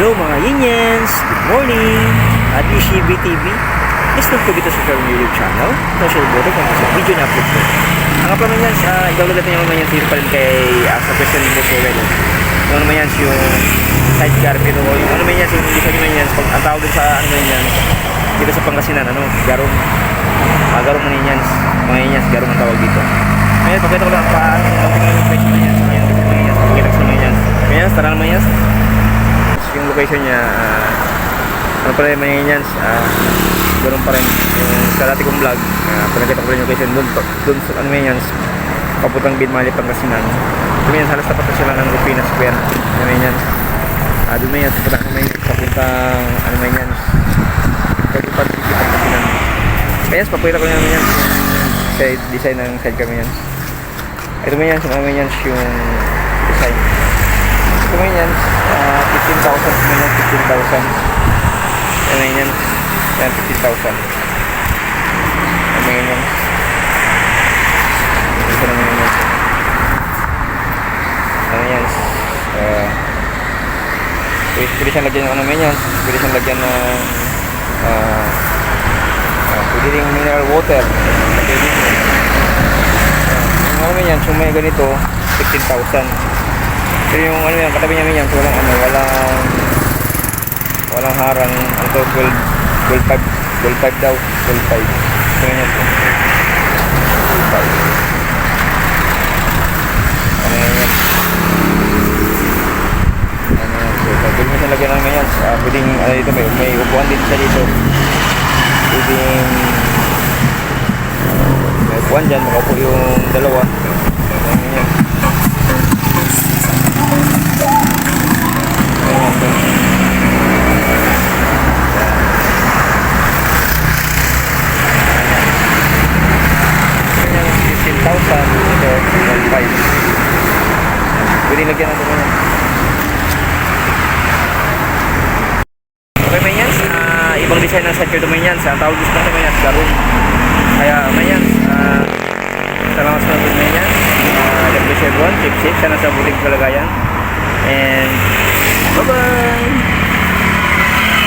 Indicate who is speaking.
Speaker 1: Hello mga Yinians! Good morning! At Ishibi TV. Please don't forget to subscribe my YouTube channel. Social button kung sa video na upload ko. Ang kapag naman yan, i-download natin yung naman yan dito pa rin kay sa question mo po well. Yung naman yan yung sidecar pero yung ano naman yan yung hindi sa naman yan ang tawag din sa ano naman yan dito sa Pangasinan garong garong naman yan mga Yinians garong ang tawag dito. Ngayon pakita ko lang paano ang tingnan yung question naman yan sa mga Yinians pakita ko sa mga Yinians Yinians tara naman yan yung location niya ano pala yung mga Yinians ganoon pa rin yung sa dati kong vlog pinakita ko rin yung location doon sa ano mga Yinians papuntang Binmali Pangasinan doon yan halos tapat na sila ng Rupina Square ano mga Yinians doon mga Yinians papuntang ano mga Yinians papuntang City Pangasinan kaya papakita ko yung mga Yinians yung design ng sidecar mga Yinians ito mga Yinians mga Yinians yung design ito mga Yinians 15,000 mga 15,000 mga Yinians yan 15,000 mga Yinians ito na mga Yinians mga Yinians pwede siyang lagyan ng ano mga Yinians pwede siyang lagyan ng pwede rin mineral water pwede rin yung ano mga Yinians yung may ganito 15,000 pero yung ano yan, katabi niya yan, walang harang, ano to, 12.5 daw, 12.5 so ganyan po 12.5 ano yan yan ano yan, so pwede mo siya lagyan ng ganyan pwedeng, ano dito, may upuan dito siya dito pwedeng may upuan dyan, makaupo yung dalawa ano yan pwede lagyan natin mo yan okay may Yinians ibang design ng sidecar doon may Yinians ang tawag gusto natin may Yinians garong kaya may Yinians salamat sa mga may Yinians God bless everyone keep safe sana sa buting kalagayan and bye bye.